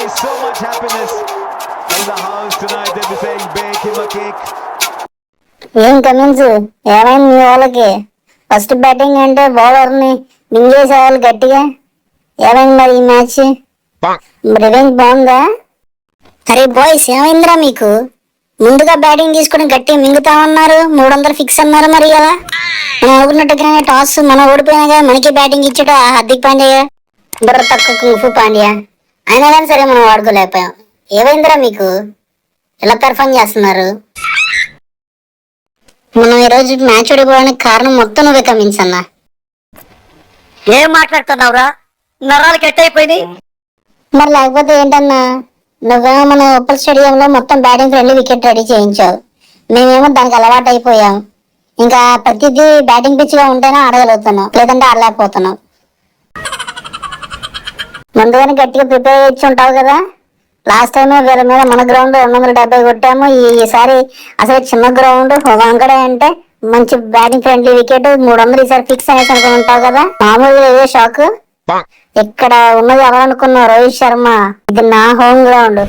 is so much happiness in the house tonight. They'll be saying, bake him a cake. ఏం Cummins ఏమైంది మీ వాళ్ళకి? First batting అంటే బౌలర్ని మింగేసేవాళ్ళు గట్టిగా. ఏమైంది మరి ఈ మ్యాచ్? రివెంజ్ బాగుందా? అరే బాయ్స్ ఏమైందిరా మీకు? ముందుగా బ్యాటింగ్ తీసుకుని గట్టిగా మింగుతామన్నారు, 300 ఫిక్స్ అన్నారు. మరి కదా మనం అనుకున్నట్టుగానే టాస్ మనం ఓడిపోయినాగా మనకి బ్యాటింగ్ ఇచ్చాడు హార్దిక్ పాండ్యా, బుర్ర తక్కువ కుంఫు పాండ్యా. అయినా కానీ సరే మనం వాడుకోలేకపోయాం. ఏమైందిరా మీకు? ఎలా పెర్ఫార్మ్ చేస్తున్నారు? మనం ఈరోజు మ్యాచ్ ఓడిపోవడానికి కారణం మొత్తం నువ్వే కమిన్స్ అన్నా. ఏం మాట్లాడుతున్నావురా? నరాలు కట్ అయిపోయింది. మరి లేకపోతే ఏంటన్నా? నువ్వేమో మన ఉప్పల్ స్టేడియంలో మొత్తం బ్యాటింగ్ ఫ్రెండ్లీ వికెట్ రెడీ చేయించావు, మేమేమో దానికి అలవాటు అయిపోయాం. ఇంకా ప్రతిదీ బ్యాటింగ్ పిచ్ గా ఉంటేనే ఆడగలుగుతున్నాం, లేదంటే ఆడలేకపోతున్నాం. ముందుగానే గట్టిగా ప్రిపేర్ చేసి ఉంటావు కదా. లాస్ట్ టైం వీళ్ళ మీద మన గ్రౌండ్ 270 కొట్టాము. ఈసారి అసలు చిన్న గ్రౌండ్ వంకడే అంటే మంచి బ్యాటింగ్ ఫ్రెండ్లీ వికెట్ 300 ఈసారి ఫిక్స్ అనేసి అనుకుని ఉంటావు కదా. మామూలుగా ఏదో షాక్. ఇక్కడ ఉన్నది ఎవరనుకున్నావు? రోహిత్ శర్మ. ఇది నా హోమ్ గ్రౌండ్.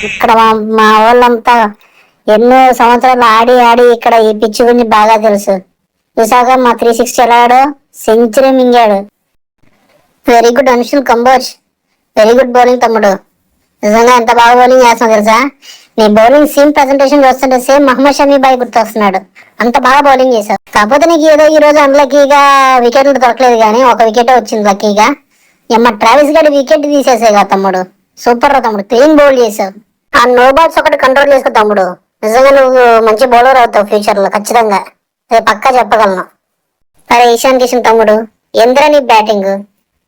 ఇక్కడ మా వాళ్ళంతా ఎన్నో సంవత్సరాలు ఆడి ఆడి ఇక్కడ ఈ పిచ్ గురించి బాగా తెలుసు. చూసాక మా 360 వెళ్ళాడు, సెంచరీ మింగాడు. Very good Anshul Kamboj. Very good bowling తమ్ముడు. నిజంగా ఎంత బాగా బౌలింగ్ చేస్తున్నావు తెలుసా? నీ బౌలింగ్ సీన్ ప్రెజెంటేషన్ చూస్తుంటే సేమ్ మహమ్మద్ షమీ బాయ్ గుర్తొస్తున్నాడు. అంత బాగా బౌలింగ్ చేశావు. కాకపోతే నీకు ఏదో ఈ రోజు అన్లక్కీగా వికెట్లు దొరకలేదు, కానీ ఒక వికెట్ వచ్చింది లక్కీగా. ఎమ్మ ట్రావిస్ గడి వికెట్ తీసేసేగా తమ్ముడు. సూపర్ రా తమ్ముడు, క్లీన్ బౌల్ చేసావు. ఆ నో బాల్స్ ఒకటి కంట్రోల్ చేసుకో తమ్ముడు. నిజంగా నువ్వు మంచి బౌలర్ అవుతావు ఫ్యూచర్ లో ఖచ్చితంగా, పక్కా చెప్పగలను. అరే ఈశాన్ కిషన్ తమ్ముడు, ఎంద్రా నీ బ్యాటింగ్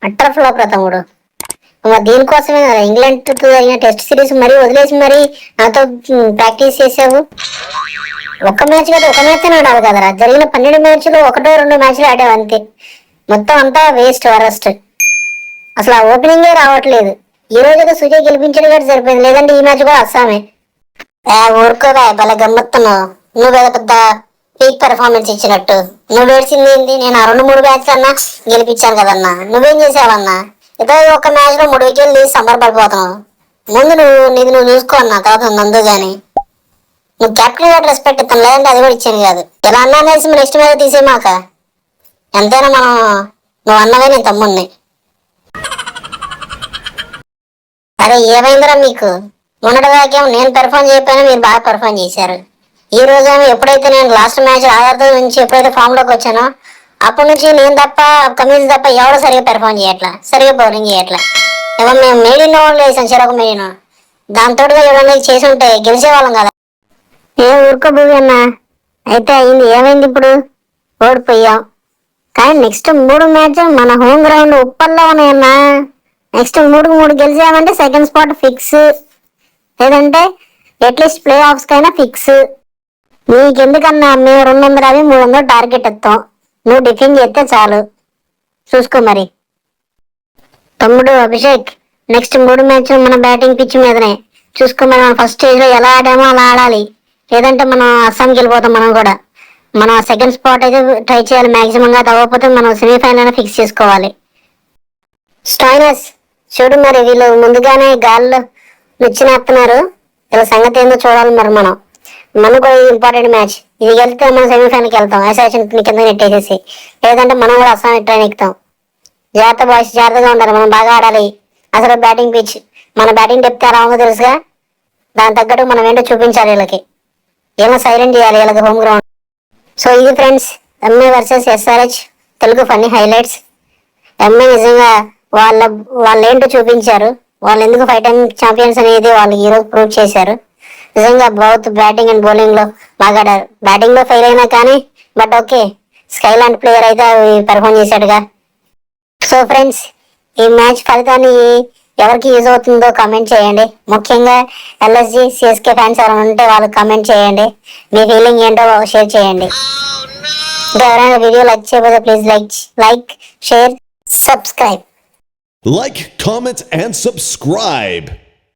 అట్టర్ ఫ్లాప్ రా తమ్ముడు. దీనికోసమే ఇంగ్లాండ్ అయిన టెస్ట్ సిరీస్ మరీ వదిలేసి మరీ నాతో ప్రాక్టీస్ చేసావు. ఒక్క మ్యాచ్ కదా, ఒక మ్యాచ్ ఆడావు కదరా. జరిగిన 12 మ్యాచ్లు 1-2 మ్యాచ్లు ఆడావు అంతే. మొత్తం అంతా వేస్ట్, వరస్ట్. అసలు ఆ ఓపెనింగే రావట్లేదు. ఈ రోజు సుజయ్ గెలిపించడం కూడా సరిపోయింది, లేదంటే ఈ మ్యాచ్ కూడా అస్సామే. ఊరుకోదా భలే గమ్మత్తున్నావు. నువ్వు పెద్ద పీక్ పెర్ఫార్మెన్స్ ఇచ్చినట్టు. నువ్వు ఏడ్చింది ఏంటి? నేను ఆ 2-3 మ్యాచ్లు అన్నా గెలిపించాను కదన్నా. నువ్వేం చేసావన్నా? ఏదో ఒక మ్యాచ్ లో 3 వికెట్లు తీసి సంబరపడిపోతున్నావు. ముందు నువ్వు చూసుకో అన్నా, తర్వాత నందు గాని. నువ్వు కెప్టెన్ గారు రెస్పెక్ట్ ఇస్తాను, లేదంటే అది కూడా ఇచ్చాను కాదు. ఇలా అన్నా అనేసి నెక్స్ట్ మ్యాచ్ తీసేమాక. ఎంతైనా నువ్వు అన్నవే నేను తమ్ముడిని. అరే ఏమైందిరా మీకు? మొన్నటి దాకేమో నేను పెర్ఫార్మ్ చేయకపోయినా మీరు బాగా పెర్ఫార్మ్ చేశారు. ఈ రోజేమో ఎప్పుడైతే నేను లాస్ట్ మ్యాచ్ ఆధార్ నుంచి ఎప్పుడైతే ఫామ్ లోకి వచ్చానో అప్పటి నుంచి నేను తప్ప కమిన్స్ తప్ప ఎవడో సరిగా పెర్ఫార్మ్ చేయట్లా, సరిగా బౌలింగ్ చేయట్లా. ఎవరు మేము మేడిన వాళ్ళు వేసాం, చెరొక మేడిన. దాంతో ఎవరైనా చేసి ఉంటే గెలిచేవాళ్ళం కదా. ఊరుకోబోయి అన్నా. అయితే అయింది, ఏమైంది ఇప్పుడు? ఓడిపోయాం. కానీ నెక్స్ట్ 3 మ్యాచ్ మన హోమ్ గ్రౌండ్ ఉప్పల్లో ఉన్నాయన్నా. నెక్స్ట్ 3 గెలిచామంటే సెకండ్ స్పాట్ ఫిక్స్, లేదంటే అట్లీస్ట్ ప్లే ఆఫ్స్ కైనా ఫిక్స్. నీకెందుకన్నా, మేము 200 అవి 300 టార్గెట్ ఎత్తాం. నువ్వు డిఫెండ్ చేస్తే చాలు. చూసుకో మరి తమ్ముడు అభిషేక్. నెక్స్ట్ 3 మ్యాచ్ మన బ్యాటింగ్ పిచ్ మీదనే చూసుకో. మనం ఫస్ట్ స్టేజ్ లో ఎలా ఆడామో అలా ఆడాలి, లేదంటే మనం అస్సాంకి వెళ్ళిపోతాం. మనం కూడా మన సెకండ్ స్పాట్ అయితే ట్రై చేయాలి మాక్సిమం గా. తగ్గకపోతే మనం సెమీఫైనల్ ఫిక్స్ చేసుకోవాలి. స్టాయినస్ చూడు, మరి వీళ్ళు ముందుగానే గాల్లో నిచ్చినేస్తున్నారు. వీళ్ళ సంగతి ఏందో చూడాలి మరి. మనకు కూడా ఇంపార్టెంట్ మ్యాచ్. ఇది వెళ్తే మనం సెమీఫైనల్కి వెళ్తాం, అసోసియేషన్ కింద నెట్టేసేసి. లేదంటే మనం కూడా అస్సాం ట్రైన్ ఎక్కుతాం. జాగ్రత్త బాయ్స్, జాగ్రత్తగా ఉండాలి. మనం బాగా ఆడాలి. అసలు బ్యాటింగ్ పిచ్, మన బ్యాటింగ్ డెప్త్ ఎలా ఉందో తెలుసుగా. దాని తగ్గట్టు మనం ఏంటో చూపించాలి వీళ్ళకి. ఏమో సైలెంట్ చేయాలి వీళ్ళకి హోమ్ గ్రౌండ్. సో ఇది friends, MA versus SRH Telugu funny highlights. MA నిజంగా వాళ్ళు ఏంటో చూపించారు. వాళ్ళు ఎందుకు 5 టైమ్ ఛాంపియన్స్ అనేది వాళ్ళు ఈరోజు ప్రూవ్ చేశారు. నిజంగా బౌత్ బ్యాటింగ్ అండ్ బౌలింగ్ లో బాగా ఆడారు. బ్యాటింగ్ లో ఫెయిల్ అయినా కానీ బట్ ఓకే, స్కై లాంటి ప్లేయర్ అయితే పెర్ఫార్మ్ చేశాడుగా. సో ఫ్రెండ్స్, ఈ మ్యాచ్ ఫలితాన్ని ఎవరికి యూజ్ అవుతుందో కామెంట్ చేయండి. ముఖ్యంగా ఎల్ఎస్జి సిఎస్కే ఫ్యాన్స్ ఎవరైనా ఉంటే వాళ్ళు కామెంట్ చేయండి. మీ ఫీలింగ్ ఏంటో షేర్ చేయండి. ఇంకా ఎవరైనా వీడియో లైక్ చేయకపోతే please like, share, subscribe. Like, comment, and subscribe.